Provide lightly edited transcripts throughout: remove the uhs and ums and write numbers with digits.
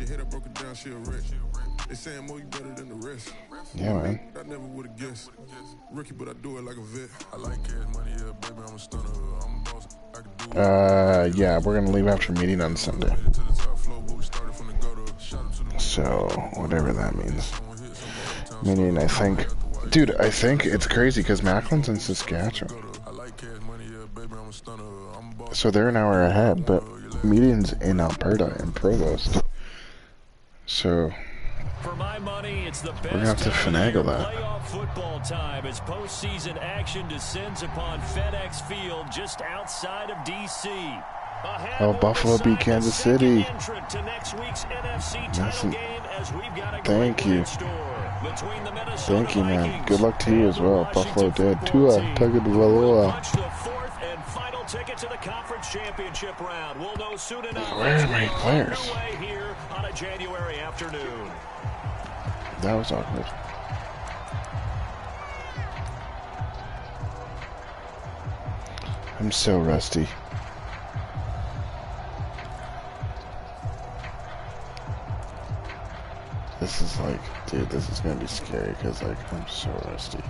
She hit her, broke it down, she a wreck. They saying more you better than the rest. Yeah, man. I never would have guessed. Rookie, but I do it like a vet. I like cash money, yeah, baby, I'm a stunner. I'm a boss. I can do it. Yeah, we're gonna leave after meeting on Sunday. So, whatever that means. Meaning, I think... Dude, I think it's crazy because Macklin's in Saskatchewan. So they're an hour ahead, but meeting's in Alberta, in Provost. So... For my money, it's the best we're gonna have to finagle that. Playoff football time as postseason action descends upon FedEx Field just outside of D.C. Oh, Buffalo beat Kansas City. Thank you. Thank you, man. Good luck to you as well. Buffalo did. Tua Tagovailoa. Ticket to the conference championship round. We'll know soon enough. Where are my players? Here on a January afternoon. That was awkward. I'm so rusty. This is like, dude, this is gonna be scary because like I'm so rusty.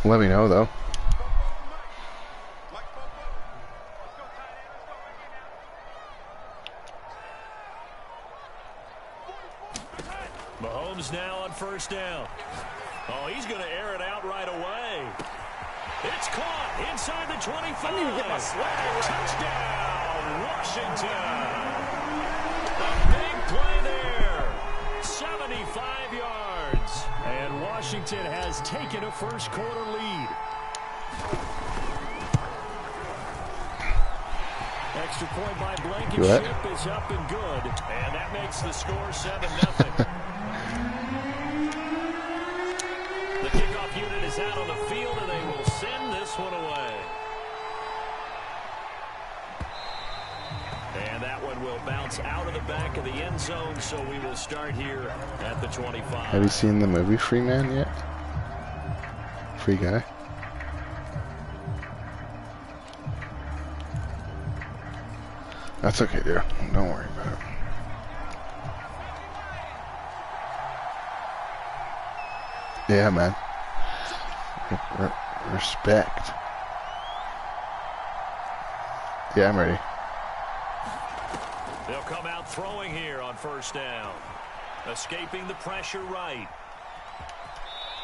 Let me know though. Mahomes now on first down. Oh, he's going to air it out right away. It's caught inside the 25. I need to get my swag. Touchdown, Washington. A big play there. 75 yards. And Washington has taken a first quarter lead. Extra point by Blankenship is up and good. And that makes the score 7-0. The kickoff unit is out on the field, and they will send this one away. And that one will bounce out of the back of the end zone, so we will start here at the 25. Have you seen the movie Free Man yet? Free Guy? That's okay, dude. Don't worry about it. Yeah, man. Respect. Yeah, I'm ready. They'll come out throwing here on first down. Escaping the pressure right.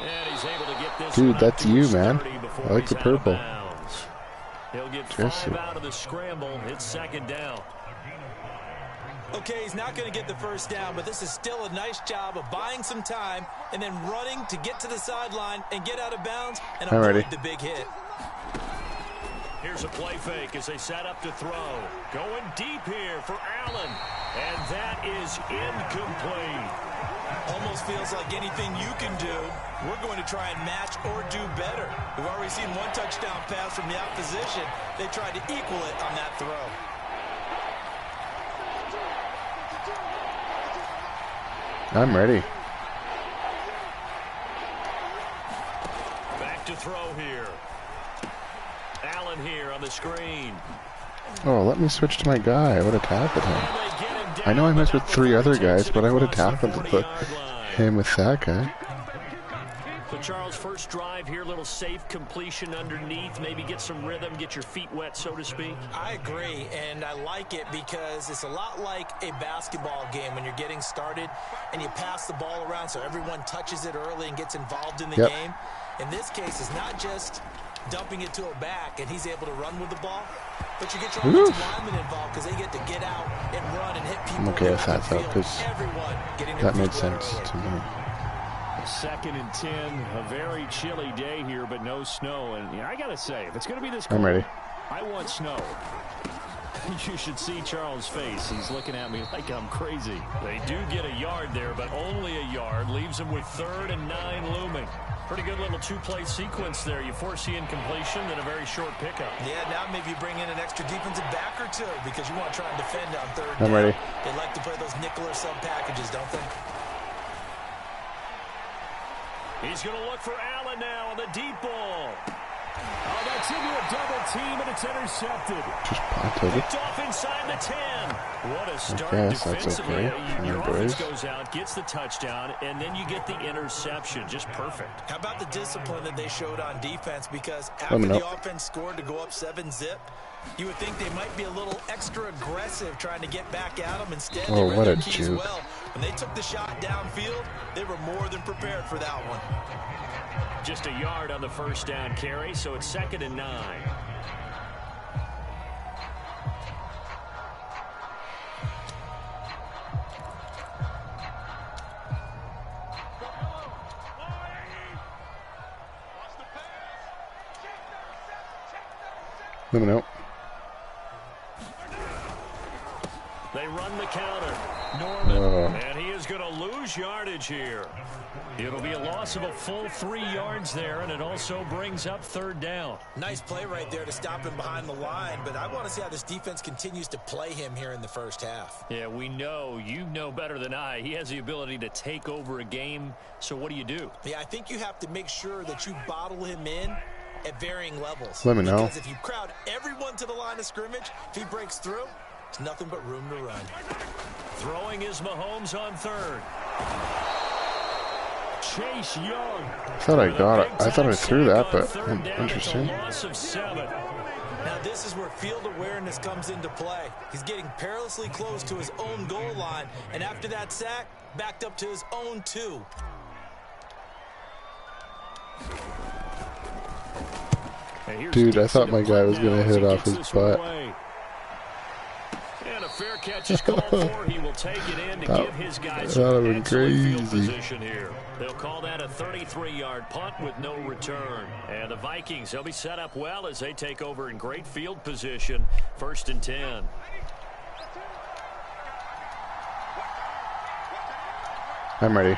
And he's able to get this. Dude, that's you, man. I like the purple. He'll get 5 out of the scramble. It's second down. Okay, he's not going to get the first down, but this is still a nice job of buying some time and then running to get to the sideline and get out of bounds and avoid the big hit. Here's a play fake as they set up to throw. Going deep here for Allen. And that is incomplete. Almost feels like anything you can do, we're going to try and match or do better. We've already seen one touchdown pass from the opposition. They tried to equal it on that throw. I'm ready. Back to throw here. Allen here on the screen. Oh, let me switch to my guy. I would have tackled him. I know I messed with 3 other guys, but I would have tackled him with that guy. So Charles, first drive here, little safe completion underneath, maybe get some rhythm, get your feet wet, so to speak. I agree, and I like it because it's a lot like a basketball game when you're getting started and you pass the ball around so everyone touches it early and gets involved in the game. In this case, it's not just dumping it to a back and he's able to run with the ball, but you get your offensive linemen involved because they get to get out and run and hit people. I'm okay with that, though, because that made sense to me. 2nd and 10, a very chilly day here, but no snow. And you know, I got to say, if it's going to be this cold, I'm ready. I want snow. You should see Charles' face. He's looking at me like I'm crazy. They do get a yard there, but only a yard. Leaves them with 3rd and 9 looming. Pretty good little 2-play sequence there. You force the incompletion, then a very short pickup. Yeah, now maybe you bring in an extra defensive back or two because you want to try and defend on 3rd down. I'm ready. They like to play those nickel or sub packages, don't they? He's going to look for Allen now on the deep ball. Oh, that's into a double team, and it's intercepted. Just punted it. Picked off inside the 10. What a start Yes, that's defensively. okay. Your Boys. offense goes out, gets the touchdown, and then you get the interception. Just perfect. How about the discipline that they showed on defense? Because Let after me know. the offense scored to go up 7-zip, you would think they might be a little extra aggressive trying to get back at them. Instead, Oh, they read what their a keys juke. well. When they took the shot downfield, they were more than prepared for that one. Just a yard on the first down carry, so it's 2nd and 9. Let me know. They run the counter. Norman, and he is going to lose yardage here. It'll be a loss of a full 3 yards there, and it also brings up 3rd down. Nice play right there to stop him behind the line, but I want to see how this defense continues to play him here in the first half. Yeah, we know. You know better than I. He has the ability to take over a game, so what do you do? Yeah, I think you have to make sure that you bottle him in at varying levels. Let me know. Because if you crowd everyone to the line of scrimmage, if he breaks through, there's nothing but room to run. Throwing is Mahomes on 3rd. Chase Young. I thought I got it. I thought I threw that, but interesting. Loss of 7. Now this is where field awareness comes into play. He's getting perilously close to his own goal line, and after that sack, backed up to his own 2. Dude, I thought my guy was going to hit it off his butt. And a fair catch is called for. He will take it in to give his guys that some would've been excellent field crazy. position here. They'll call that a 33-yard punt with no return. And the Vikings, they'll be set up well as they take over in great field position. 1st and 10. I'm ready.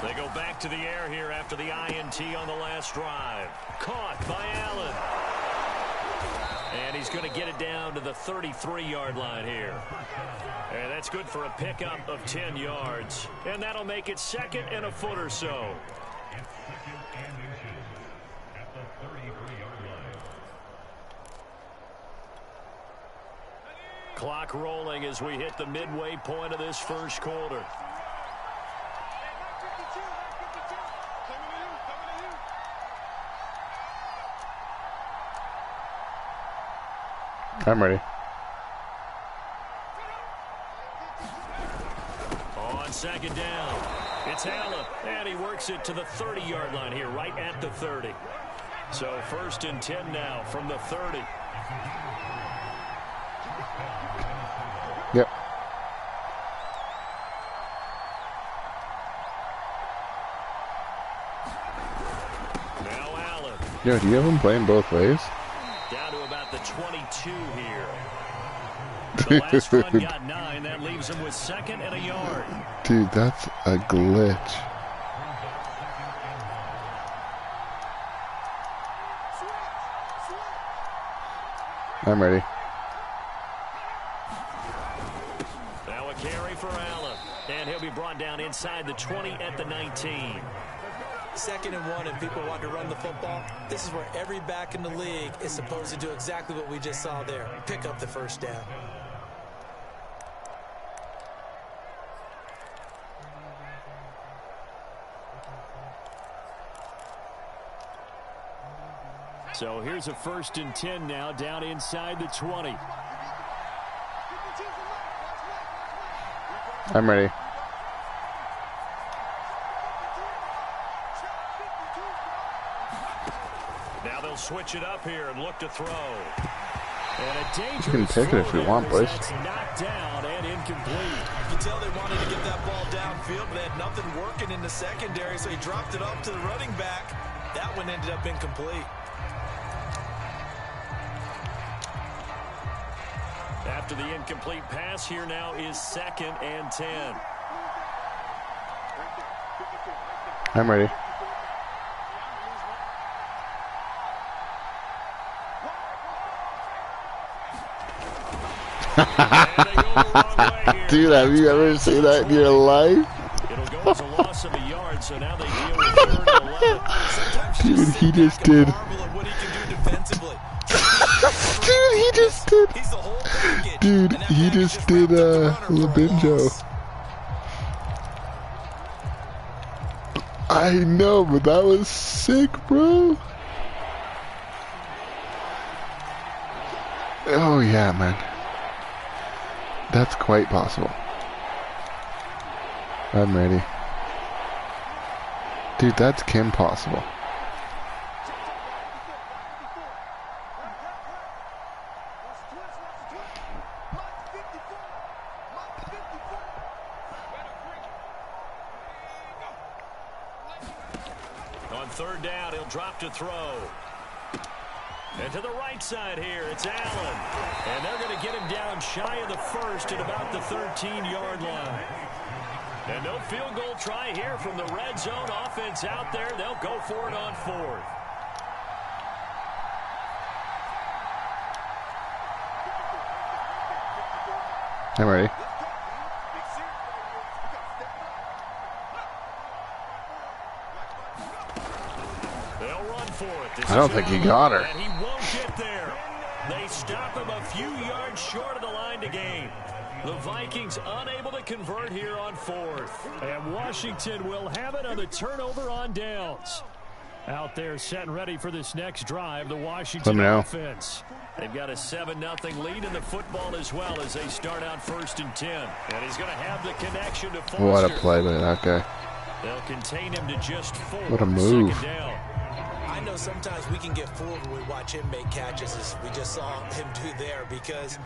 They go back to the air here after the INT on the last drive. Caught by Allen. And he's going to get it down to the 33-yard line here. And that's good for a pickup of 10 yards. And that'll make it 2nd and a foot or so. Clock rolling as we hit the midway point of this first quarter. I'm ready. On 2nd down, it's Allen, and he works it to the 30-yard line here, right at the 30. So 1st and 10 now from the 30. Yep. Now Allen. Yo, do you have him playing both ways? Down to about the 22 here. The last run got 9. That leaves him with 2nd and a yard. Dude, that's a glitch. I'm ready. Now a carry for Allen. And he'll be brought down inside the 20 at the 19. 2nd and 1, and people want to run the football. This is where every back in the league is supposed to do exactly what we just saw there. Pick up the 1st down. So here's a 1st and 10 now, down inside the 20. I'm ready. Now they'll switch it up here and look to throw. And a dangerous You can take it if you want, boys. That's knocked down and incomplete. You can tell they wanted to get that ball downfield, but they had nothing working in the secondary, so he dropped it off to the running back. That one ended up incomplete. After the incomplete pass, here now is 2nd and 10. I'm ready. And they go the wrong way here. Dude, have you ever seen that in your life? It'll go was a loss of a yard, so now they deal with 3rd and 11. Dude, he just did. Dude, he just did Labinjo. I know, but that was sick, bro. Oh yeah, man. That's quite possible. I'm ready. Dude, that's Kim possible. On 3rd down, he'll drop to throw. And to the right side here, it's Allen. And they're going to get him down shy of the 1st at about the 13-yard line. And no field goal try here from the red zone offense out there. They'll go for it on 4th. I'm ready. They'll run for it. I don't think he got her. And he won't get there. They stop him a few yards short of the line to gain. The Vikings unable to convert here on 4th. And Washington will have it on the turnover on downs. Out there set and ready for this next drive, the Washington offense. They've got a 7-0 lead in the football as well as they start out 1st and 10. And he's going to have the connection to Foster. What a play by that guy. They'll contain him to just 4. What a move. 2nd down. I know sometimes we can get fooled when we watch him make catches, as we just saw him do there, because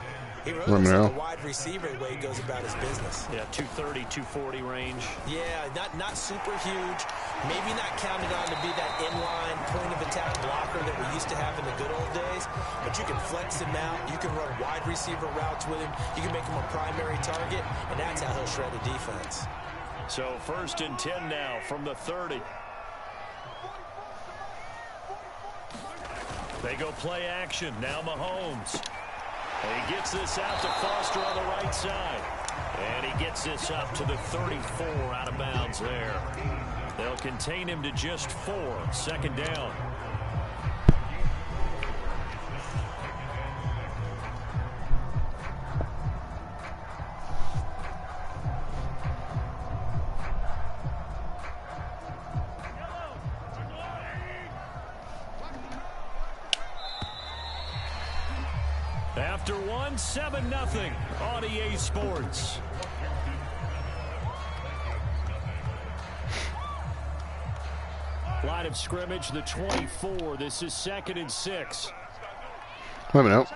he really looks like a wide receiver the way he goes about his business. Yeah, 230, 240 range. Yeah, not super huge. Maybe not counted on to be that inline point-of-attack blocker that we used to have in the good old days, but you can flex him out. You can run wide receiver routes with him. You can make him a primary target, and that's how he'll shred a defense. So 1st and 10 now from the 30. They go play action. Now Mahomes. He gets this out to Foster on the right side. And he gets this up to the 34 out of bounds there. They'll contain him to just 4. 2nd down. After 1, 7-0 on EA Sports. Line of scrimmage, the 24. This is 2nd and 6. Wait a minute.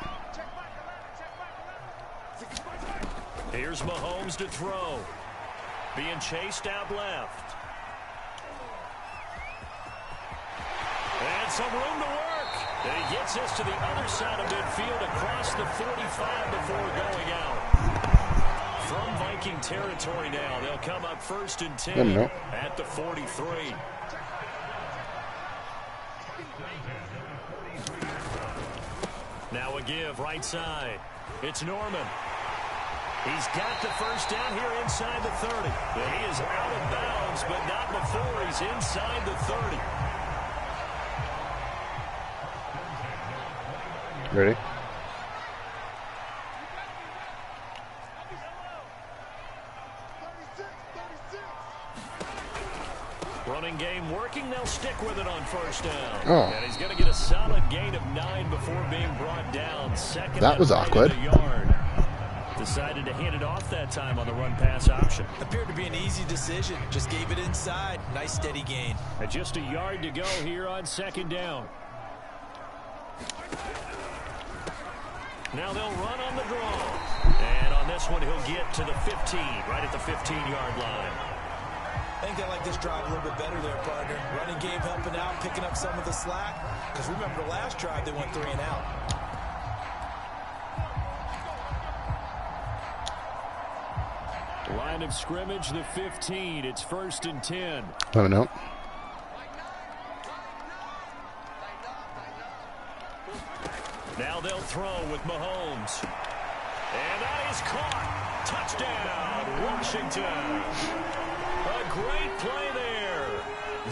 Here's Mahomes to throw. Being chased out left. And some room to work. And he gets this to the other side of midfield across the 45 before going out. From Viking territory now, they'll come up 1st and 10 at the 43. Now a give right side. It's Norman. He's got the 1st down here inside the 30. And he is out of bounds, but not before he's inside the 30. Ready? Running game working. They'll stick with it on 1st down. Oh. And he's going to get a solid gain of 9 before being brought down. 2nd. That was awkward. Yard. Decided to hand it off that time on the run-pass option. Appeared to be an easy decision. Just gave it inside. Nice steady gain. And just a yard to go here on 2nd down. Now they'll run on the draw. And on this one, he'll get to the 15, right at the 15-yard line. I think they like this drive a little bit better there, partner. Running game helping out, picking up some of the slack. Because remember the last drive, they went 3 and out. Line of scrimmage, the 15. It's 1st and 10. Oh, no. Now they'll throw with Mahomes. And that is caught. Touchdown, Washington. A great play there.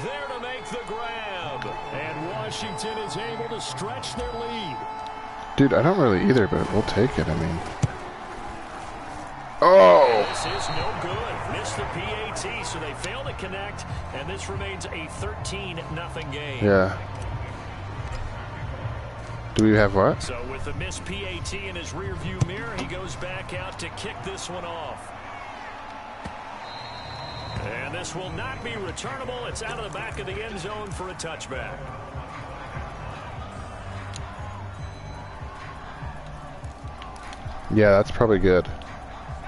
There to make the grab. And Washington is able to stretch their lead. Dude, I don't really either, but we'll take it, I mean. Oh! This is no good. Missed the PAT, so they fail to connect, and this remains a 13-0 game. Yeah. Do we have what? So with the missed PAT in his rearview mirror, he goes back out to kick this one off. And this will not be returnable. It's out of the back of the end zone for a touchback. Yeah, that's probably good.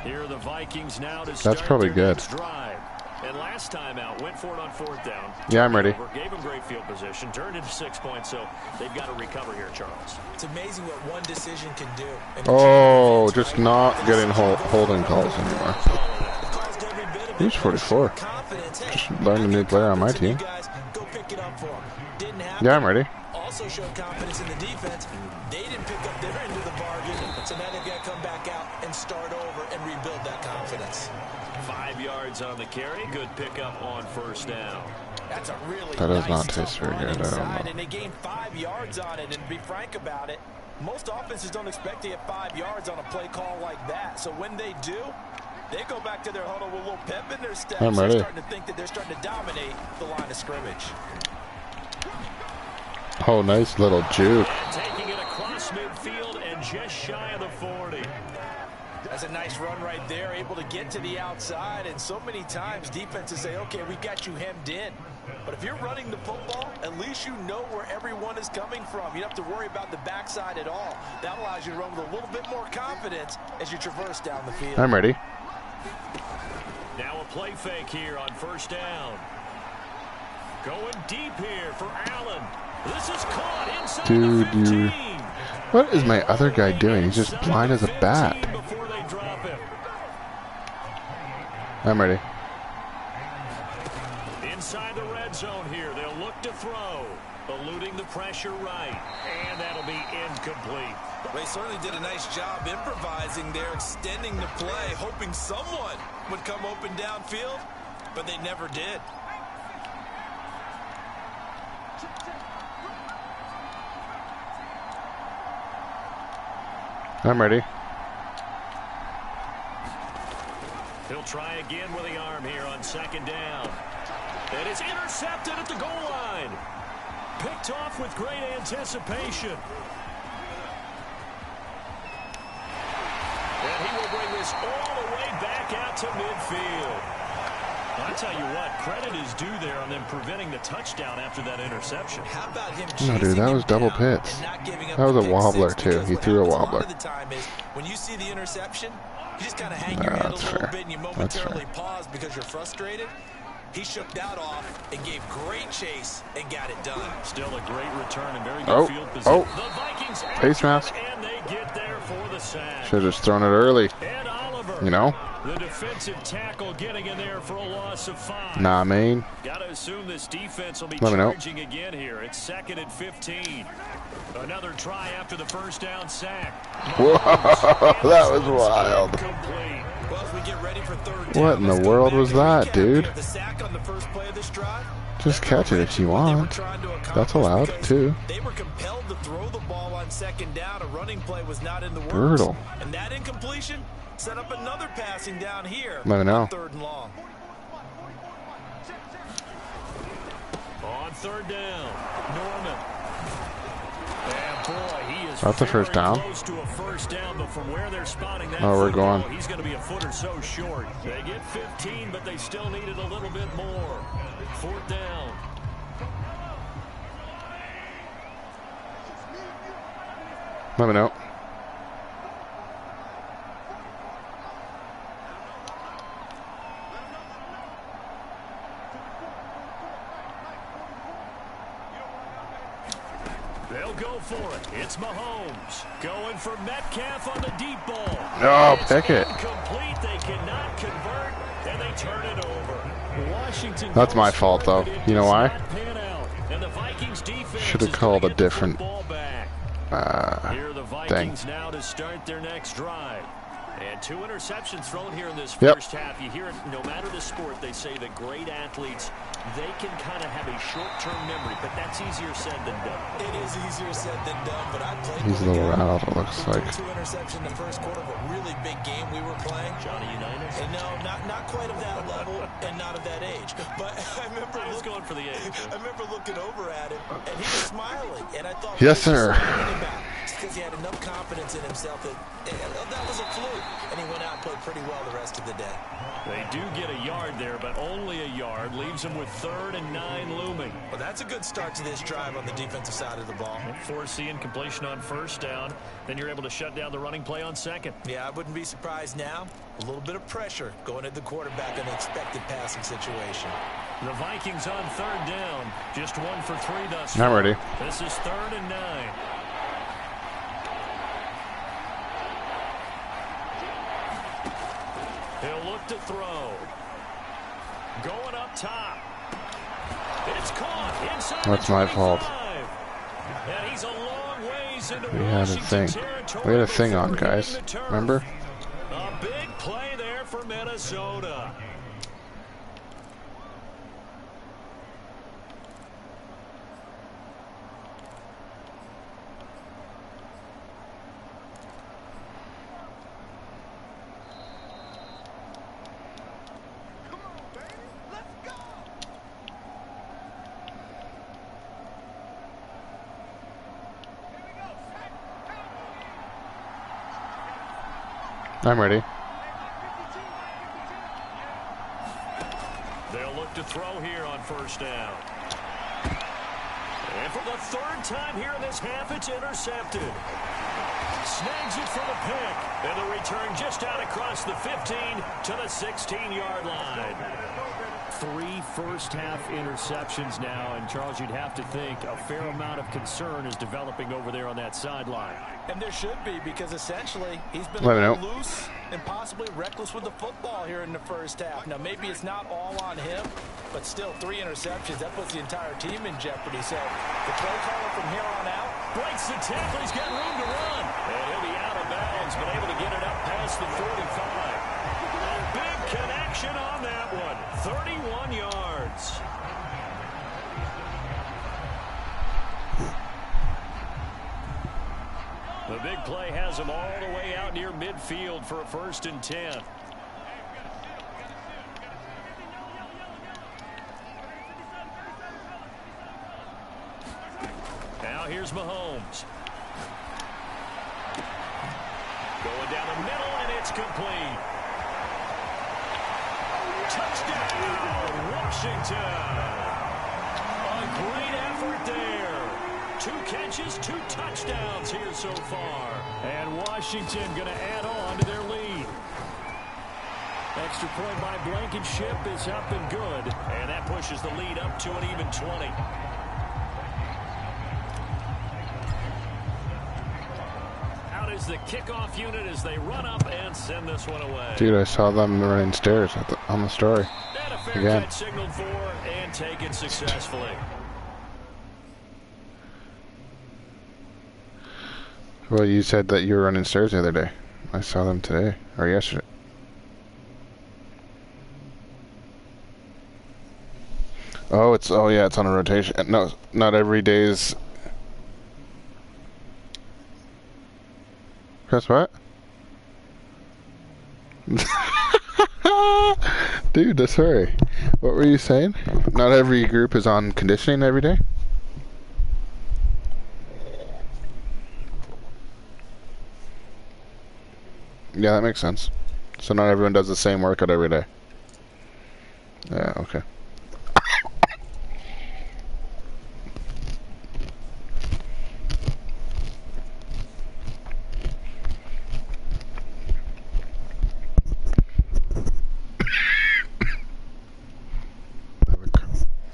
Here are the Vikings now to That's probably good. Drive. And last time out, went for it on 4th down. Yeah, I'm ready. Gave him great field position, turned into 6 points, so they've got to recover here, Charles. It's amazing what one decision can do. Oh, just not getting holding calls anymore. He's 44. Just learned a new player on my team. Yeah, I'm ready. Also showed confidence in the defense. They didn't pick up their end of the bargain, so now they've got to come back out and start over and rebuild that confidence. 5 yards on the carry. Good pickup on 1st down. That's a really that does not nice taste very good. I don't know. And they gained 5 yards on it. And to be frank about it, most offenses don't expect to get 5 yards on a play call like that. So when they do, they go back to their huddle with a little pep in their steps. I'm ready. They're starting to think that they're starting to dominate the line of scrimmage. Oh, nice little juke. And taking it across midfield and just shy of the 40. That's a nice run right there, able to get to the outside. And so many times defenses say, okay, we got you hemmed in. But if you're running the football, at least you know where everyone is coming from. You don't have to worry about the backside at all. That allows you to run with a little bit more confidence as you traverse down the field. I'm ready. Now a play fake here on 1st down. Going deep here for Allen. This is caught inside the 15. What is my other guy doing? He's just blind as a bat. I'm ready. Inside the red zone here. They'll look to throw. Eluding the pressure right. And that'll be incomplete. They certainly did a nice job improvising there, extending the play, hoping someone would come open downfield, but they never did. I'm ready. He'll try again with the arm here on 2nd down. And it's intercepted at the goal line. Picked off with great anticipation. And he will bring this all the way back out to midfield. I'll tell you what, credit is due there on them preventing the touchdown after that interception. How about him? No, dude, that was double pits. That was a wobbler, too. He threw a wobbler. When you see the interception, you just kind of hang your head a little bit and you momentarily pause because you're frustrated. He shook that off and gave great chase and got it done. Still a great return and very good field position. Oh, the Vikings face mask. And they get there for the sack. Should have just thrown it early. And Oliver, you know? The defensive tackle getting in there for a loss of 5. Nah, man. Got to assume this defense will be Let me know. charging again here. It's 2nd and 15. Another try after the 1st down sack. Whoa, that was wild. Well, as we get ready for 3rd down, what in the world was that, dude? The sack on the first play of this drive. Just catch it if you want. That's allowed, too. They were compelled to throw the ball on 2nd down. A running play was not in the works. Brutal. And that incompletion set up another passing down here. Let me know. 3rd and long. On 3rd down, Norman. And boy, he is that's a 1st down. Close to a 1st down, but from where they're spotting that we're football, going. He's going to be a foot or so short. They get 15, but they still needed a little bit more. 4th down. Let me know. They'll go for it. It's Mahomes going for Metcalf on the deep ball. No, pick it. Incomplete. They cannot convert, and they turn it over. Washington. That's my fault, though. You know why? Should have called a different Here are the thing. Vikings now to start their next drive. And 2 interceptions thrown here in this first half. You hear it, no matter the sport, they say that great athletes, they can kind of have a short-term memory, but that's easier said than done. It is easier said than done, but I played. He's a little rattled, it looks like. 2 interceptions in the first quarter of a really big game we were playing. Johnny Unitas? And no, not quite of that level and not of that age. But I remember I was going for the age. I remember looking over at him, and he was smiling, and I thought, yes, sir. Because he had enough confidence in himself that that was a fluke, and he went out and played pretty well the rest of the day. They do get a yard there, but only a yard. Leaves them with 3rd and 9 looming. Well, that's a good start to this drive on the defensive side of the ball. Forcing completion on 1st down. Then you're able to shut down the running play on 2nd. Yeah, I wouldn't be surprised now. A little bit of pressure going at the quarterback in an expected passing situation. The Vikings on 3rd down. Just 1 for 3 thus far. I'm ready. This is 3rd and 9. He'll look to throw. Going up top. It's caught inside. That's my fault. And he's a long ways into We had a thing. We had a thing on, guys. Remember? A big play there for Minnesota. I'm ready. They'll look to throw here on 1st down. And for the 3rd time here in this half, it's intercepted. Snags it for the pick. And the return just out across the 15 to the 16-yard line. 3 first-half interceptions now. And, Charles, you'd have to think a fair amount of concern is developing over there on that sideline. And there should be, because essentially he's been loose and possibly reckless with the football here in the first half. Now, maybe it's not all on him, but still 3 interceptions. That puts the entire team in jeopardy. So the play caller from here on out breaks the tackle. He's got room to run. And he'll be out of bounds, but able to get it up past the 45. A big connection on that one. 31 yards. The big play has him all the way out near midfield for a 1st and 10. Now here's Mahomes. Going down the middle, and it's complete. Touchdown, Washington. A great effort there. 2 catches, 2 touchdowns here so far. And Washington going to add on to their lead. Extra point by Blankenship is up and good. And that pushes the lead up to an even 20. Out is the kickoff unit as they run up and send this one away. Dude, I saw them running stairs on the story. And a fair catch signaled for and taken successfully. Well, you said that you were running stairs the other day. I saw them today, or yesterday. Oh yeah, it's on a rotation. No, not every day's. Press what? Dude, sorry. What were you saying? Not every group is on conditioning every day? Yeah, that makes sense. So not everyone does the same workout every day. Yeah, okay.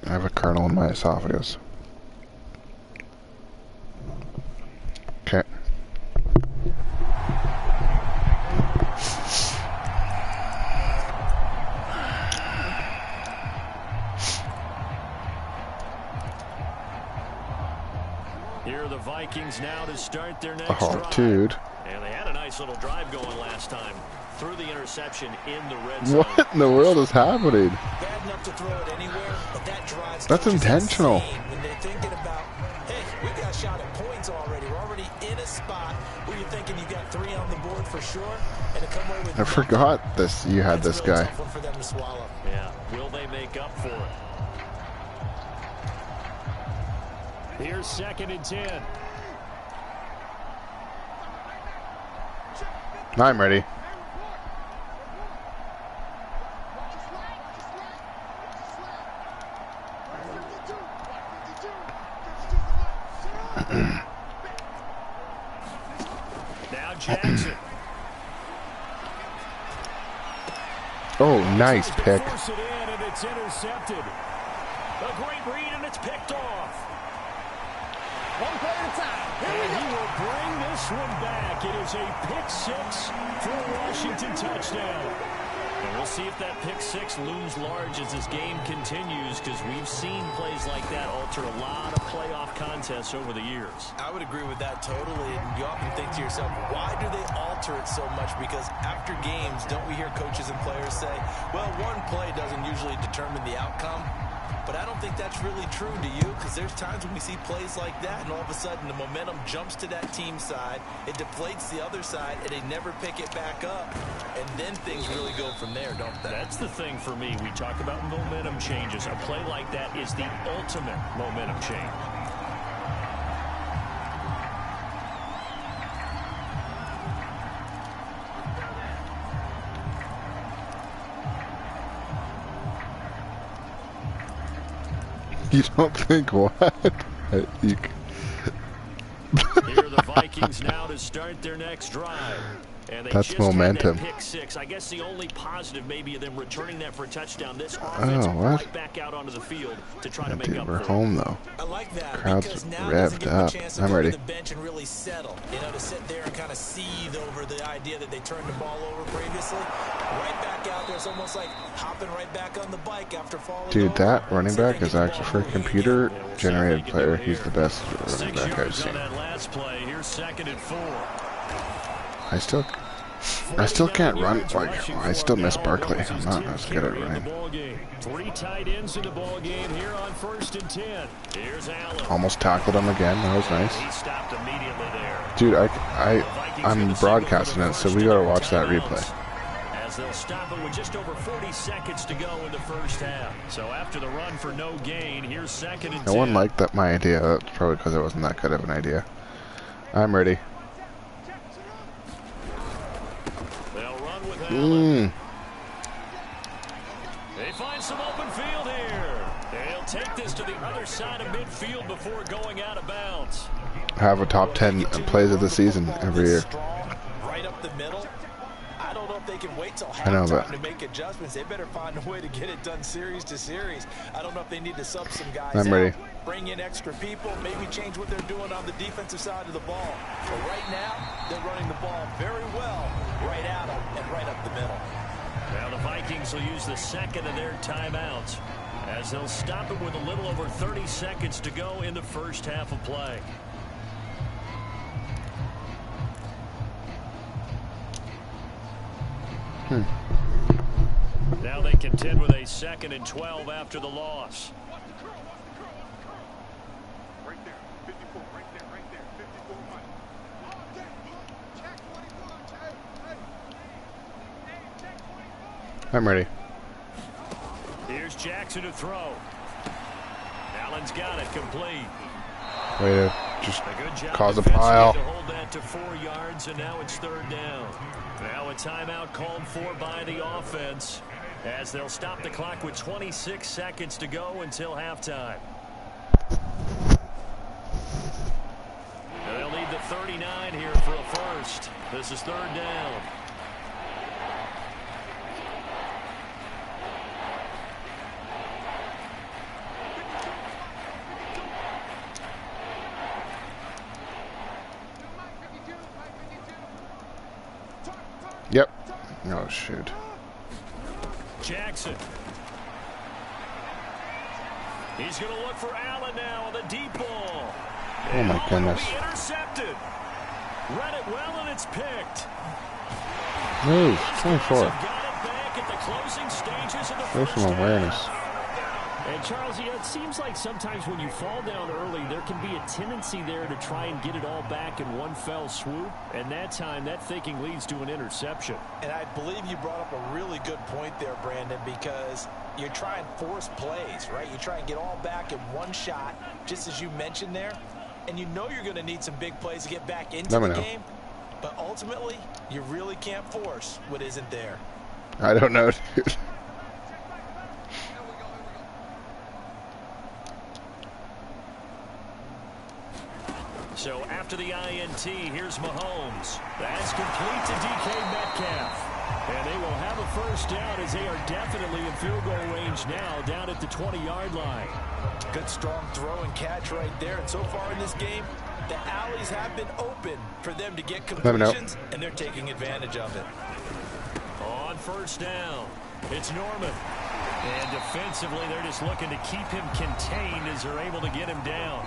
I have a kernel in my esophagus. Okay. Here are the Vikings now to start their next drive. Oh, dude. And they had a nice little drive going last time. Threw the interception in the red zone. What in the world is happening? Bad enough to throw it anywhere, but that drives That's intentional. when they're thinking about, hey, we got shot at points already. We're already in a spot where you're thinking you got 3 on the board for sure, and to come away with I forgot this. You had this guy. tough one for them to swallow. Yeah, will they make up for it? Here's 2nd and 10. I'm ready. Now Jackson. Oh, nice pick. Force it in and it's intercepted. A great read and it's picked off. One play at a time. Here we And go. he will bring this one back. It is a pick 6 for a Washington touchdown. And we'll see if that pick 6 looms large as this game continues, because we've seen plays like that alter a lot of playoff contests over the years. I would agree with that totally. And you often think to yourself, why do they alter it so much? Because after games, don't we hear coaches and players say, well, one play doesn't usually determine the outcome? But I don't think that's really true, do you? Because there's times when we see plays like that, and all of a sudden the momentum jumps to that team side, it deflates the other side, and they never pick it back up. And then things really go from there, don't they? That's the thing for me. We talk about momentum changes. A play like that is the ultimate momentum change. You don't think what? You... Here are the Vikings now to start their next drive. And they That's just momentum. Had that pick 6. I guess the only positive maybe of them returning that for a touchdown. This offense what? right back out onto the field to try to make Dude, up we're for home though. I like that. Crowd's because now revved doesn't give them a up. chance to I'm go ready. to the bench and really settle. You know, to sit there and kind of seethe over the idea that they turned the ball over previously. Right back out there. It's almost like hopping right back on the bike after falling Dude, over. that running So they back get is the actually ball for a moving again. computer-generated player. He's the best running 6 back I've yards on seen. that last play. Here's 2nd and 4. I still can't run. Like, I still miss Barkley. I'm not as good at running. 3 tight ends in the ball game here on 1st and 10. Here's Allen. Almost tackled him again. That was nice. He stopped immediately there. Dude, I'm broadcasting it, so we gotta watch that replay. As they'll stop it with just over 40 seconds to go in the first half. So after the run for no gain, here's 2nd and 10. No one liked that my idea. That's probably because it wasn't that good of an idea. I'm ready. They'll run with Allen. They find some open field here. They'll take this to the other side of midfield before going out of bounds. Have a top 10 plays of the season every year. Right up the middle. I don't know if they can wait till I know, halftime but- to make adjustments. They better find a way to get it done series to series. I don't know if they need to sub some guys I'm out, ready. bring in extra people, maybe change what they're doing on the defensive side of the ball. But right now, they're running the ball very well right at them and right up the middle. Now the Vikings will use the 2nd of their timeouts as they'll stop it with a little over 30 seconds to go in the first half of play. Now they contend with a 2nd and 12 after the loss. Right there, 54, right there, 54 money. I'm ready. Here's Jackson to throw. Allen's got it complete. Way to just A good job cause a defensively pile. to hold that to 4 yards, and now it's 3rd down. Now a timeout called for by the offense as they'll stop the clock with 26 seconds to go until halftime. They'll need the 39 here for a first. This is 3rd down. Yep. Oh, shoot. Jackson. He's going to look for Allen now on the deep ball. Oh, my goodness. Intercepted. Read it well, and it's It's picked. Move. 24. Got it back at the closing stages of the There's some awareness. And Charles, it seems like sometimes when you fall down early, there can be a tendency there to try and get it all back in one fell swoop. And that time, that thinking leads to an interception. And I believe you brought up a really good point there, Brandon, because you're trying to force plays, right? You try and get all back in one shot, just as you mentioned there. And you know you're going to need some big plays to get back into the game. But ultimately, you really can't force what isn't there. I don't know, dude. So after the INT, here's Mahomes. That's complete to DK Metcalf. And they will have a first down as they are definitely in field goal range now, down at the 20-yard line. Good strong throw and catch right there. And so far in this game, the alleys have been open for them to get completions, and they're taking advantage of it. On first down, it's Norman. And defensively, they're just looking to keep him contained as they're able to get him down.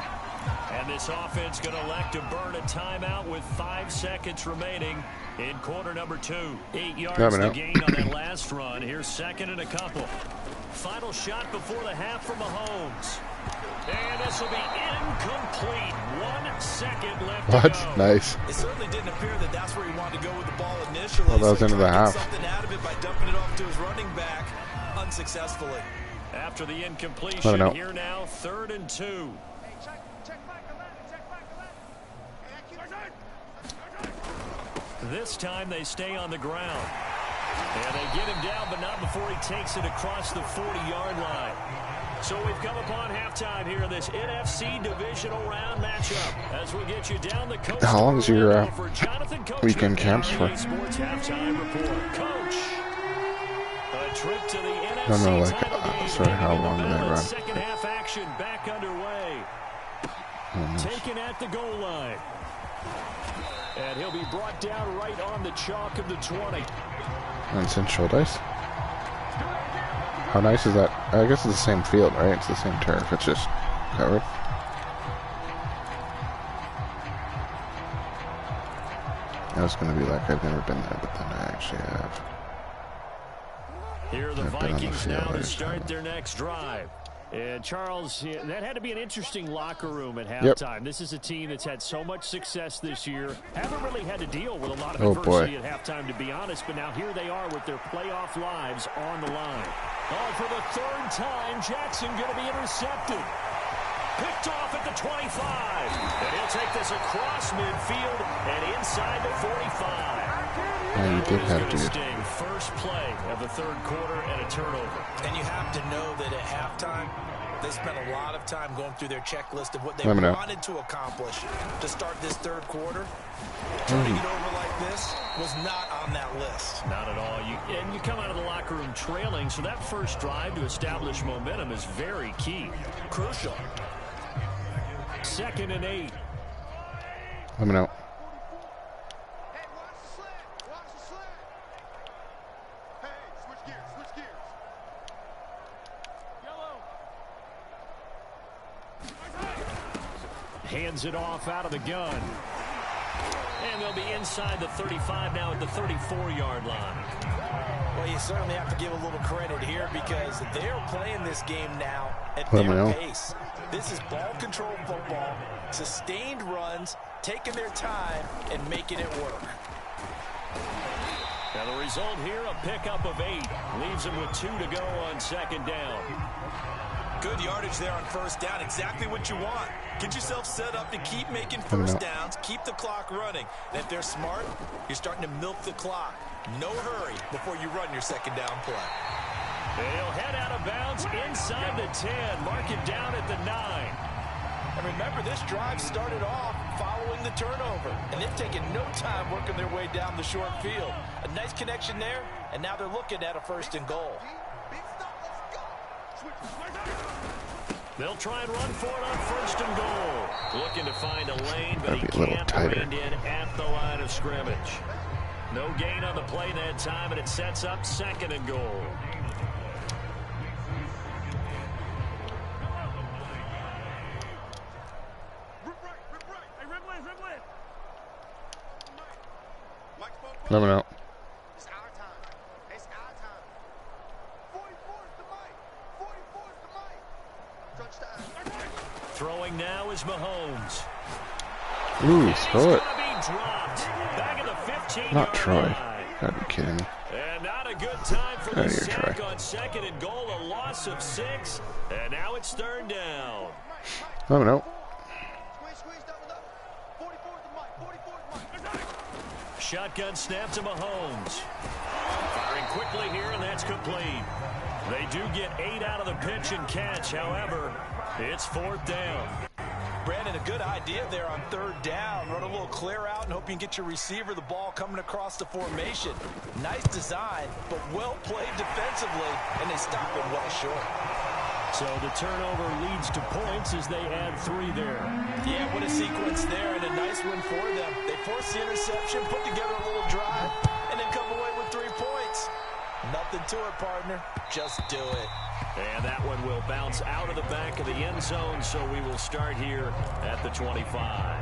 And this offense going to elect to burn a timeout with 5 seconds remaining in quarter number 2. 8 yards to gain on that last run. Here's second and a couple. Final shot before the half from Mahomes. And this will be incomplete. 1 second left to go. Nice. It certainly didn't appear that that's where he wanted to go with the ball initially. Well, that was into the half. Something out of it by dumping it off to his running back unsuccessfully. After the incompletion, here now, 3rd and 2. This time they stay on the ground. And they get him down, but not before he takes it across the 40-yard line. So we've come upon halftime here in this NFC divisional round matchup. As we get you down the coast. How long is your weekend camps for? Sports halftime report. Coach, a trip to the NFC I don't know, like, sorry, how long do they run? Second half action back underway. Taken at the goal line. And he'll be brought down right on the chalk of the 20. And Central Dice? How nice is that? I guess it's the same field, right? It's the same turf. It's just covered. I was going to be like, I've never been there, but then I actually have. Here are the Vikings now to start their next drive. And Charles, that had to be an interesting locker room at halftime. This is a team that's had so much success this year. Haven't really had to deal with a lot of adversity at halftime, to be honest. But now here they are with their playoff lives on the line. Oh, for the 3rd time, Jackson going to be intercepted. Picked off at the 25. And he'll take this across midfield and inside the 45. Yeah, you did have to. First play of the 3rd quarter and a turnover. And you have to know that at halftime, they spent a lot of time going through their checklist of what they wanted to accomplish to start this 3rd quarter. Turning it over like this was not on that list. Not at all. And you come out of the locker room trailing, so that first drive to establish momentum is very key. Crucial. 2nd and 8. Let me know. Hands it off out of the gun. And they'll be inside the 35 now at the 34-yard line. Well, you certainly have to give a little credit here because they're playing this game now at their pace. This is ball control football, sustained runs, taking their time, and making it work. Now the result here, a pickup of 8. Leaves them with 2 to go on 2nd down. Good yardage there on 1st down. Exactly what you want. Get yourself set up to keep making 1st downs, keep the clock running. And if they're smart, you're starting to milk the clock. No hurry before you run your 2nd down play. They'll head out of bounds inside the 10. Mark it down at the 9. And remember, this drive started off following the turnover. And they've taken no time working their way down the short field. A nice connection there, and now they're looking at a 1st and goal. They'll try and run for it on 1st and goal. Looking to find a lane, but he can't land in at the line of scrimmage. No gain on the play that time, and it sets up 2nd and goal. Let me know. It's our time. It's our time. 44's the mic. 44's the mic. Touchdown. Throwing now is Mahomes. Ooh, throw it. Back at the 15-yard Not Troy. line. Gotta be kidding me. And not a good time for the Outta here, sack Troy. on 2nd and goal. A loss of 6. And now it's 3rd down. Let me know. Squeeze, double. 44's the mic. 44's the mic. Shotgun snap to Mahomes. Firing quickly here, and that's complete. They do get 8 out of the pitch and catch. However, it's 4th down. Brandon, a good idea there on 3rd down. Run a little clear out and hope you can get your receiver the ball coming across the formation. Nice design, but well played defensively, and they stop it well short. So the turnover leads to points as they add 3 there. Yeah, what a sequence there, and a nice one for them. They force the interception, put together a little drive, and then come away with 3 points. Nothing to it, partner. Just do it. And that one will bounce out of the back of the end zone, so we will start here at the 25.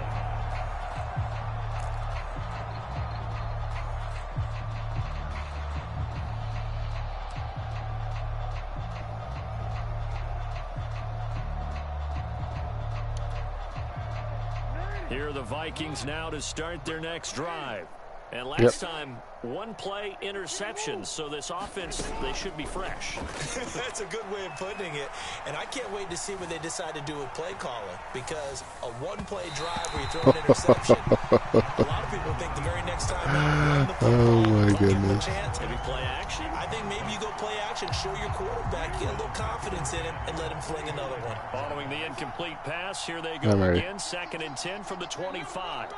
Here are the Vikings now to start their next drive. And last time, 1 play interception, so this offense, they should be fresh. That's a good way of putting it. And I can't wait to see what they decide to do with play calling, because a 1-play drive where you throw an interception, a lot of people think the very next time out, run the football, Oh my don't give them a goodness. chance. Maybe play action. I think maybe you go play action, show your quarterback, get a little confidence in him, and let him fling another one. Following the incomplete pass, here they go I'm ready. again, 2nd and 10 from the 25.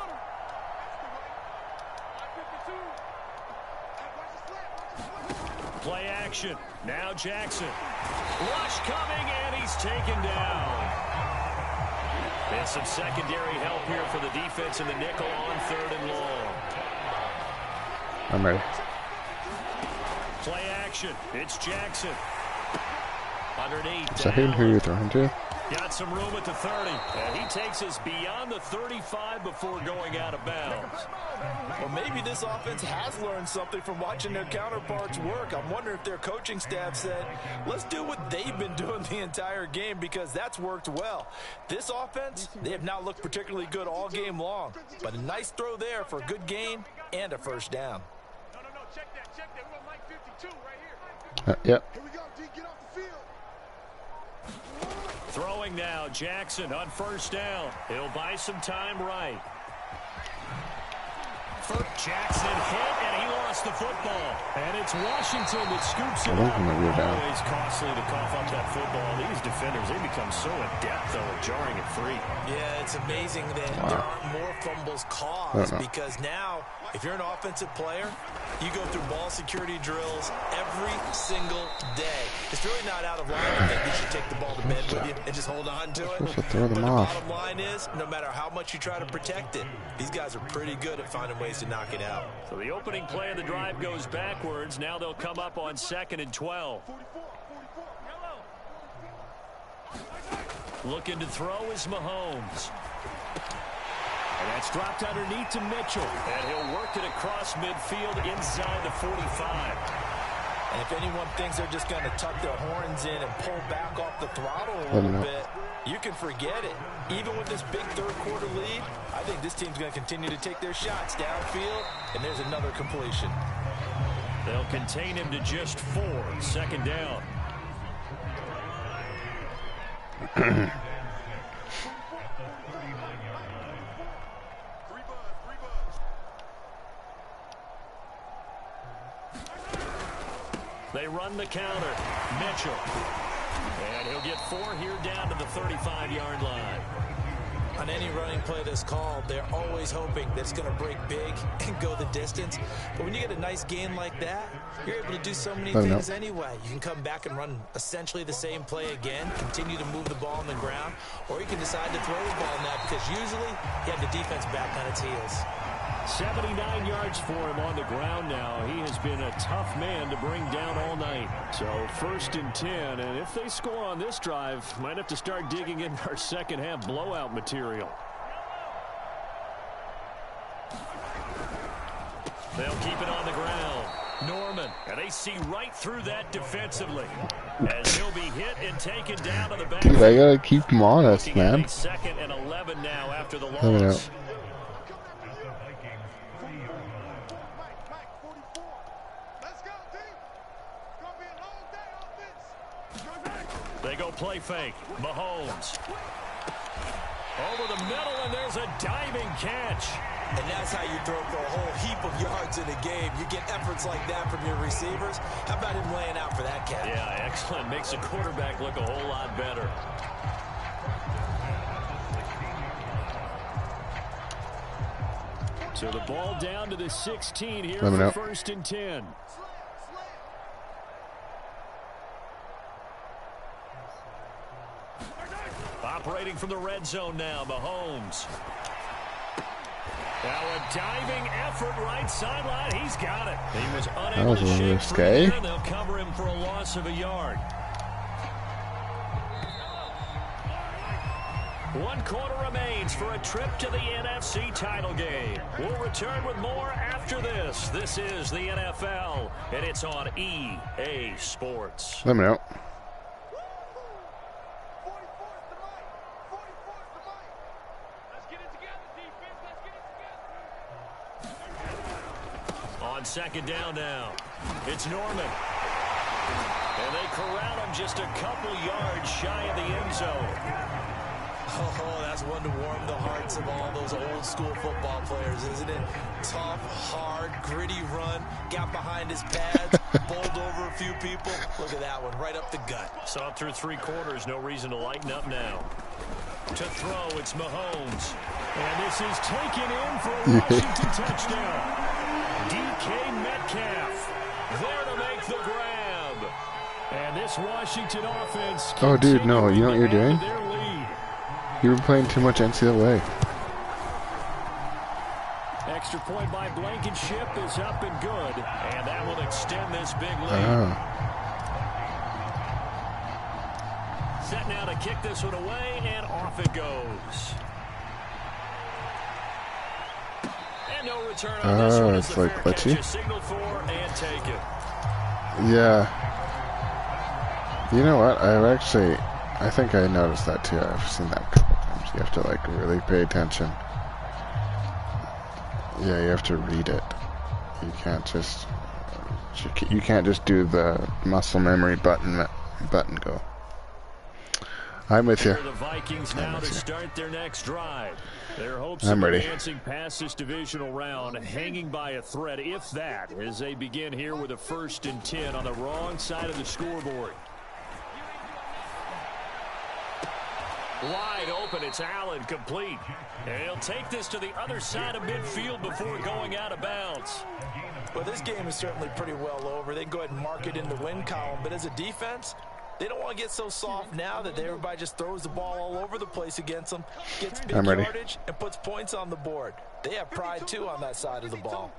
Play action. Now Jackson. Rush coming, and he's taken down. And some secondary help here for the defense in the nickel on 3rd and long. I'm ready. Play action. It's Jackson. Underneath. Is that who you're throwing to? Got some room at the 30. And he takes us beyond the 35 before going out of bounds. Well, maybe this offense has learned something from watching their counterparts work. I'm wondering if their coaching staff said, let's do what they've been doing the entire game, because that's worked well. This offense, they have not looked particularly good all game long. But a nice throw there for a good gain and a 1st down. No, check that. We're on Mike 52 right here. Yep. Here we go, D, get off the field. Throwing now, Jackson on 1st down. He'll buy some time right. Jackson hit, and he lost the football. And it's Washington that scoops it up. Always costly to cough up that football. These defenders, they become so adept, though, at jarring it free. Yeah, it's amazing that there aren't more fumbles caused, because now, if you're an offensive player, you go through ball security drills every single day. It's really not out of line to think you should take the ball to bed with you and just hold on to it. Throw them but the off. bottom line is, no matter how much you try to protect it, these guys are pretty good at finding ways to knock it out. So the opening play of the drive goes backwards. Now they'll come up on 2nd and 12. Looking to throw is Mahomes. And that's dropped underneath to Mitchell. And he'll work it across midfield inside the 45. And if anyone thinks they're just going to tuck their horns in and pull back off the throttle a little bit, you can forget it. Even with this big 3rd quarter lead, I think this team's going to continue to take their shots downfield, and there's another completion. They'll contain him to just 4. 2nd down. They run the counter. Mitchell. And he'll get 4 here down to the 35-yard line. On any running play that's called, they're always hoping that it's going to break big and go the distance. But when you get a nice gain like that, you're able to do so many things anyway. You can come back and run essentially the same play again, continue to move the ball on the ground, or you can decide to throw the ball now, because usually you have the defense back on its heels. 79 yards for him on the ground now. He has been a tough man to bring down all night. So 1st and 10, and if they score on this drive, might have to start digging in our second half blowout material. They'll keep it on the ground. Norman, and they see right through that defensively. As he'll be hit and taken down to the back. Dude, I gotta keep him honest, man. Second and 11 now after the Let me know. loss. They go play fake. Mahomes. Over the middle, and there's a diving catch. And that's how you throw for a whole heap of yards in a game. You get efforts like that from your receivers. How about him laying out for that catch? Yeah, excellent. Makes the quarterback look a whole lot better. So the ball down to the 16 here for first and 10. Operating from the red zone now, Mahomes. Now a diving effort right sideline. He's got it. He was unable to shake free there. They'll cover him for a loss of a yard. 1 quarter remains for a trip to the NFC title game. We'll return with more after this. This is the NFL, and it's on EA Sports. Let me know. On second down now, it's Norman. And they corral him just a couple yards shy of the end zone. Oh, that's one to warm the hearts of all those old school football players, isn't it? Tough, hard, gritty run, got behind his pads, bowled over a few people. Look at that one, right up the gut. Saw it through 3 quarters, no reason to lighten up now. To throw, it's Mahomes. And this is taken in for a Washington touchdown. DK Metcalf there to make the grab. And this Washington offense. Oh, dude, no, you know what you're doing? You were playing too much NCAA. Extra point by Blankenship is up and good. And that will extend this big lead. Set now to kick this one away, and off it goes. And no return on this one. It's like glitchy. Signal for and take it. Yeah. You know what? I think I noticed that too. I've seen that a couple times. You have to like really pay attention. Yeah, you have to read it. You can't just do the muscle memory button go. I'm with you. The Vikings now to start their next drive. Their hopes of advancing past this divisional round hanging by a thread, if that, as they begin here with a 1st and 10 on the wrong side of the scoreboard. Wide open, it's Allen, complete. And he'll take this to the other side of midfield before going out of bounds. Well, this game is certainly pretty well over. They can go ahead and mark it in the win column, but as a defense, they don't want to get so soft now that everybody just throws the ball all over the place against them, gets big yardage, and puts points on the board. They have pride, too, on that side of the ball.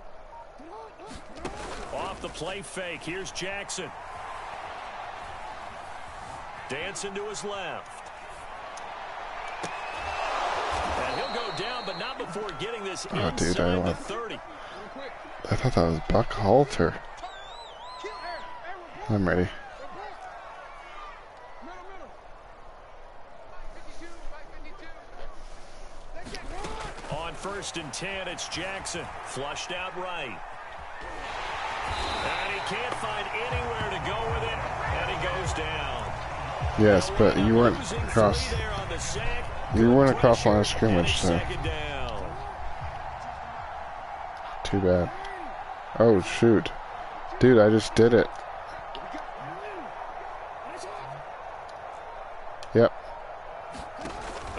Off the play fake, here's Jackson. Dancing to his left. And he'll go down, but not before getting this inside the 30. I thought that was Buck Halter. I'm ready. On 1st and 10, it's Jackson. Flushed out right. And he can't find anywhere to go with it, and he goes down. Yes, but you weren't across. You weren't across line of scrimmage, so. Too bad. Oh, shoot. Dude, I just did it. Yep.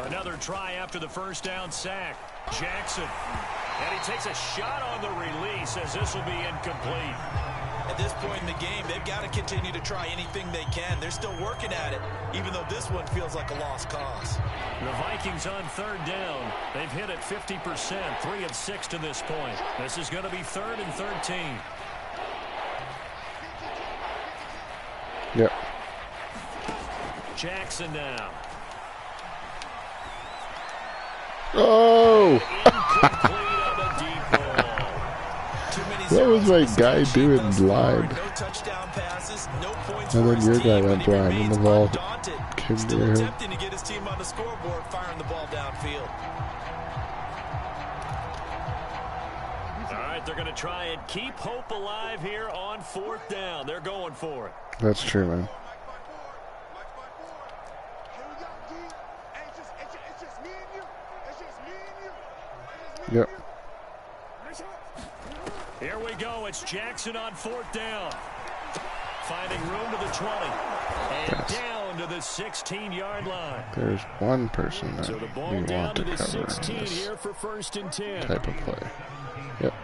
Another try after the 1st down sack. Jackson. And he takes a shot on the release as this will be incomplete. At this point in the game, they've got to continue to try anything they can. They're still working at it, even though this one feels like a lost cause. The Vikings on 3rd down. They've hit it 50%, 3 of 6 to this point. This is going to be 3rd and 13. Yep. Jackson now. Oh! What was my guy doing blind? No touchdown passes, no points And for then his your team, guy but went he blind and remains the ball undaunted. came Still near him. attempting to get his team on the scoreboard, firing the ball downfield. All right, they're going to try and keep hope alive here on 4th down. They're going for it. That's true, man. Yep. Here we go. It's Jackson on 4th down. Finding room to the 20. And down to the 16-yard line. There's one person that So the we ball want down to to the cover in 16 this here for 1st and 10. type of play. Yep.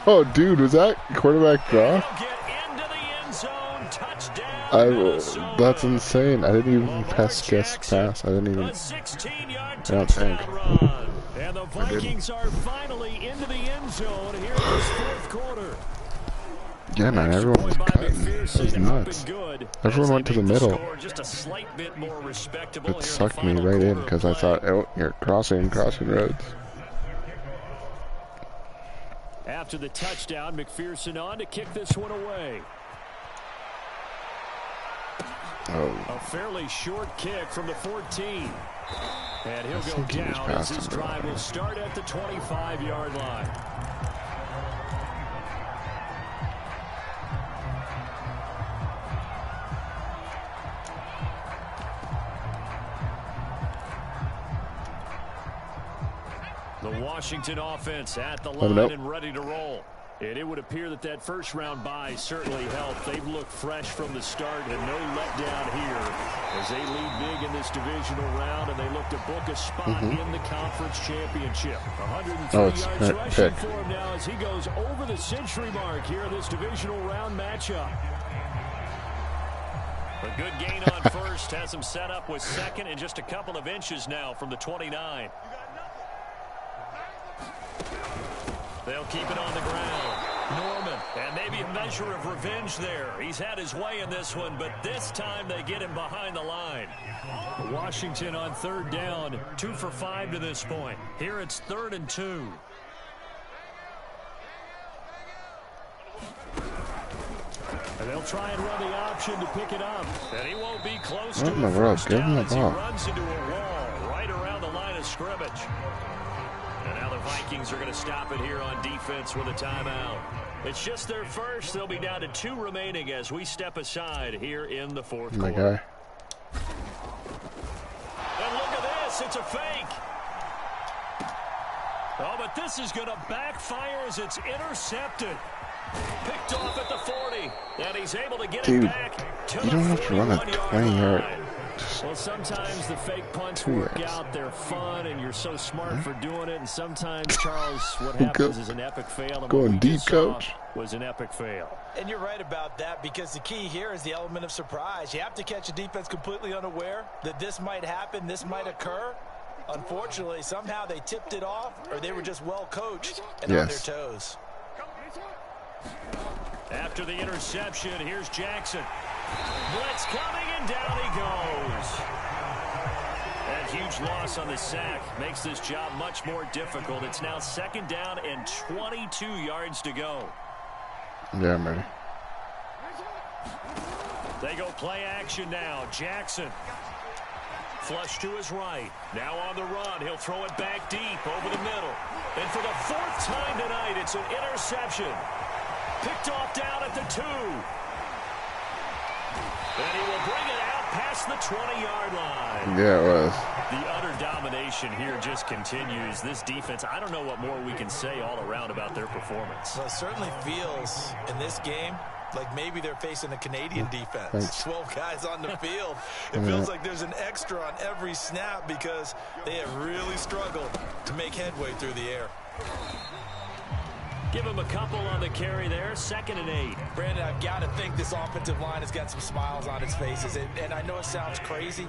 Oh, dude, was that quarterback draw? He'll get into the end zone. Touchdown, Minnesota. That's insane. I didn't even guess pass. I didn't even. A 16-yard I don't think. touchdown run. And the Vikings are finally into the end zone here in this 4th quarter. Yeah, man, everyone was cutting. It was nuts. Everyone went to the middle. Just a slight bit more respectable. It sucked me right in because I thought, oh, you're crossing roads. After the touchdown, McPherson on to kick this one away. Oh. A fairly short kick from the 14. And he'll go down as his drive will start at the 25-yard line. The Washington offense at the line and ready to roll. And it would appear that that first-round bye certainly helped. They've looked fresh from the start and no letdown here as they lead big in this divisional round and they look to book a spot in the conference championship. 103 yards rushing for him now as he goes over the century mark here in this divisional round matchup. A good gain on first has him set up with second and just a couple of inches now from the 29. They'll keep it on the ground. Norman, and maybe a measure of revenge there. He's had his way in this one, but this time they get him behind the line. Washington on 3rd down, 2 for 5 to this point. Here it's 3rd and 2. And they'll try and run the option to pick it up. And he won't be close to a first down as he runs into a wall right around the line of scrimmage. And now the Vikings are going to stop it here on defense with a timeout. It's just their first. They'll be down to 2 remaining as we step aside here in the 4th quarter. And look at this. It's a fake. Oh, but this is going to backfire as it's intercepted. Picked off at the 40. And he's able to get it back to the 41-yard line. Well, sometimes the fake punts work out. They're fun, and you're so smart for doing it. And sometimes, Charles, what happens is an epic fail. And going deep, coach. Was an epic fail. And you're right about that because the key here is the element of surprise. You have to catch a defense completely unaware that this might happen, this might occur. Unfortunately, somehow they tipped it off, or they were just well coached and on their toes. After the interception, here's Jackson. Blitz coming, and down he goes. That huge loss on the sack makes this job much more difficult. It's now 2nd down and 22 yards to go. Yeah, I'm ready. They go play action now. Jackson. Flush to his right. Now on the run. He'll throw it back deep over the middle. And for the 4th time tonight, it's an interception. Picked off down at the 2. And he will bring it out past the 20-yard line. Yeah, it was. The utter domination here just continues. This defense, I don't know what more we can say all around about their performance. Well, it certainly feels in this game like maybe they're facing a Canadian defense. 12 guys on the field. It feels like there's an extra on every snap because they have really struggled to make headway through the air. Give him a couple on the carry there. 2nd and 8. Brandon, I've got to think this offensive line has got some smiles on its faces. And I know it sounds crazy,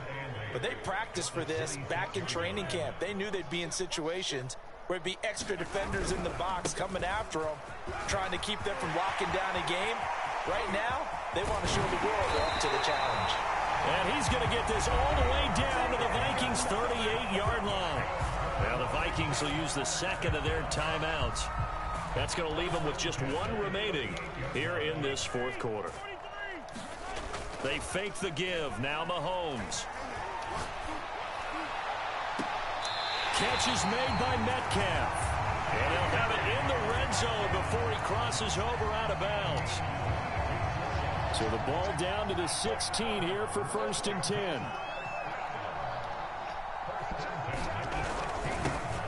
but they practiced for this back in training camp. They knew they'd be in situations where it'd be extra defenders in the box coming after them, trying to keep them from locking down a game. Right now, they want to show the world they're up to the challenge. And he's going to get this all the way down to the Vikings' 38-yard line. Well, the Vikings Vikings will use the second of their timeouts. That's going to leave them with just one remaining here in this fourth quarter. They fake the give. Now Mahomes. Catch is made by Metcalf. And he'll have it in the red zone before he crosses over out of bounds. So the ball down to the 16 here for 1st and 10.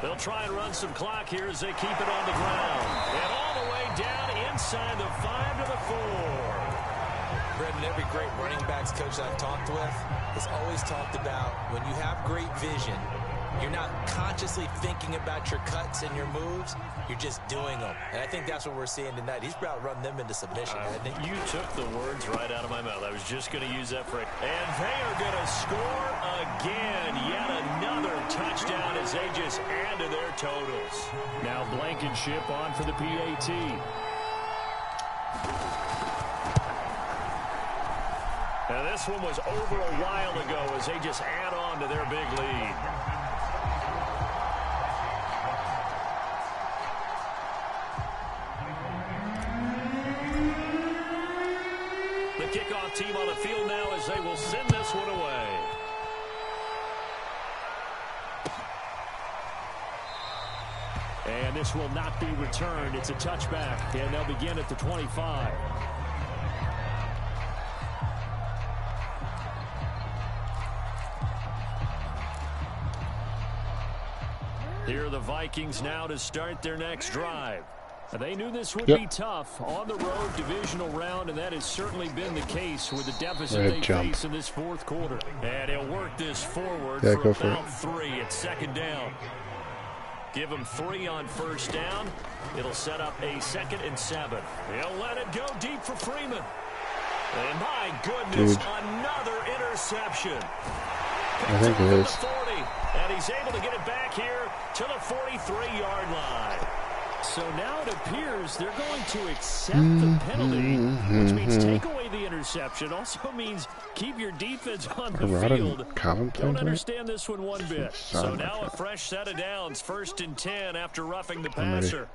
They'll try and run some clock here as they keep it on the ground. And all the way down inside the 5 to the 4. Brendan, every great running backs coach I've talked with has always talked about when you have great vision, you're not consciously thinking about your cuts and your moves. You're just doing them. And I think that's what we're seeing tonight. He's about running them into submission, hasn't he? You took the words right out of my mouth. I was just going to use that phrase. And they are going to score again. Yet another touchdown as they just add to their totals. Now Blankenship on for the PAT. Now this one was over a while ago as they just add on to their big lead. The kickoff team on the field now as they will send this one away. And this will not be returned. It's a touchback, and they'll begin at the 25. Here are the Vikings now to start their next drive. They knew this would be tough on the road divisional round, and that has certainly been the case with the deficit they face in this fourth quarter. And he'll work this forward for about 3 at 2nd down. Give him 3 on 1st down. It'll set up a 2nd and 7. He'll let it go deep for Freeman. And my goodness, another interception. I think it is. 40, and he's able to get it back here to the 43-yard line. So now it appears they're going to accept the penalty, which means take away the interception. Also means keep your defense on the field. Don't understand this one bit. So now a fresh set of downs, 1st and 10 after roughing the passer.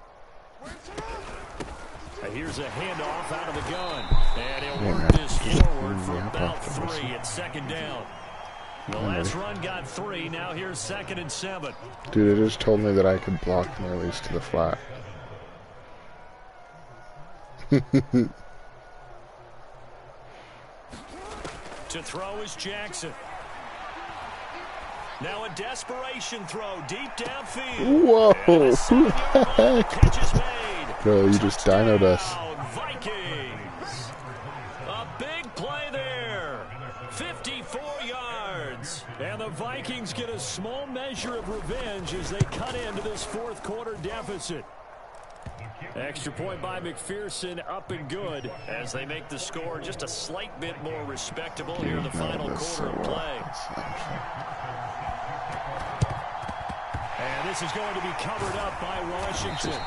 Here's a handoff out of the gun. And he'll work this forward for about 3 at 2nd down. The last run got 3. Now here's 2nd and 7. Dude, it just told me that I could block and release to the flat. To throw is Jackson. Now a desperation throw deep downfield. Whoa, who the heck? Catch is made. Bro, you just dinoed us. Vikings. A big play there. 54 yards. And the Vikings get a small measure of revenge as they cut into this fourth quarter deficit. Extra point by McPherson, up and good as they make the score just a slight bit more respectable here in the final quarter of play. And this is going to be covered up by Washington.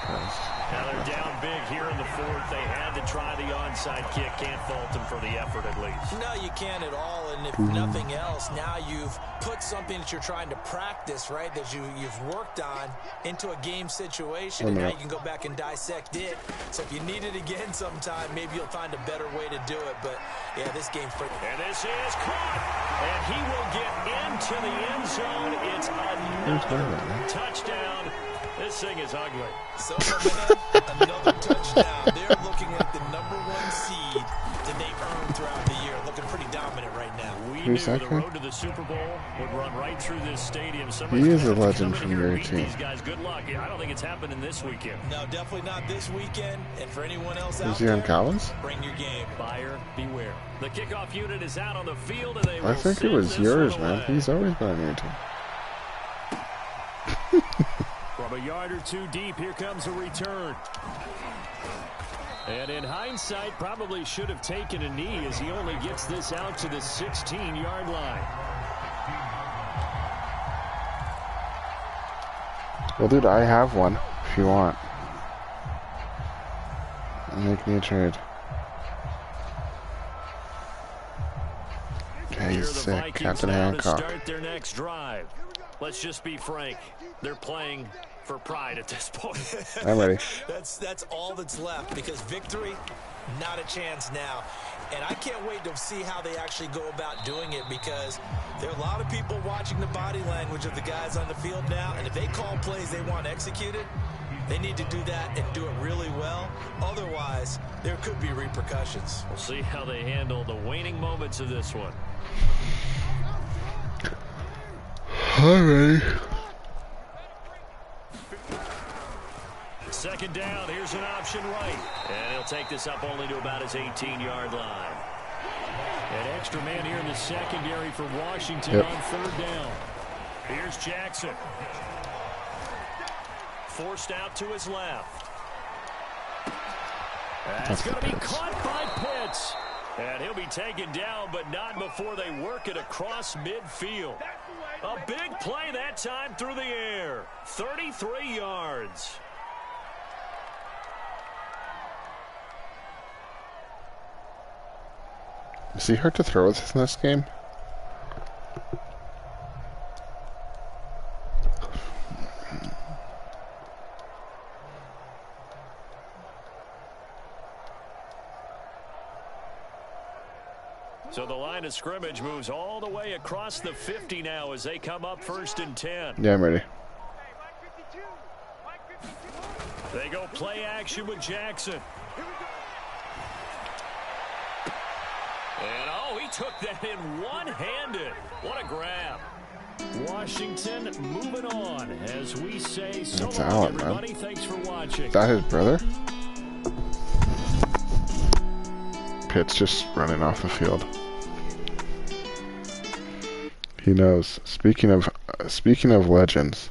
Now they're down big here in the fourth. They had to try the onside kick. Can't fault them for the effort at least. No, you can't at all. And if nothing else, now you've put something that you're trying to practice, right, that you've worked on into a game situation. And now you can go back and dissect it. So if you need it again sometime, maybe you'll find a better way to do it. But, yeah, this game's pretty. And this is caught. And he will get into the end zone. It's another touchdown. This thing is ugly. So, another touchdown. They're looking like the #1 seed that they've earned throughout the year. Looking pretty dominant right now. We knew the road to the Super Bowl would run right through this stadium. He is a legend from your team. These guys, good luck. I don't think it's happening this weekend. No, definitely not this weekend. And for anyone else out there, is he on Collins? Bring your game. Buyer beware. The kickoff unit is out on the field, and they will I think it was yours, man. He's always been on your team. From a yard or two deep, here comes a return. And in hindsight, probably should have taken a knee as he only gets this out to the 16-yard line. Well, dude, I have one if you want. Make me a trade. Okay, he's sick. Captain Hancock. Start their next drive. Let's just be frank. They're playing for pride at this point. I'm ready. That's all that's left, because victory, not a chance now. And I can't wait to see how they actually go about doing it, because there are a lot of people watching the body language of the guys on the field now, and if they call plays they want executed, they need to do that and do it really well. Otherwise, there could be repercussions. We'll see how they handle the waning moments of this one. All right. Second down, here's an option right. And he'll take this up only to about his 18-yard line. An extra man here in the secondary for Washington on third down. Here's Jackson. Forced out to his left. That's going to be caught by Pitts. And he'll be taken down, but not before they work it across midfield. A big play that time through the air. 33 yards. Is he hard to throw with in this game? So the line of scrimmage moves all the way across the 50 now as they come up 1st and 10. Yeah, I'm ready. They go play action with Jackson. And oh, he took that in one-handed. What a grab. Washington moving on as we say so That's long, Allen, everybody. man. Thanks for watching. Is that his brother? Pitt's just running off the field. He knows. Speaking of legends,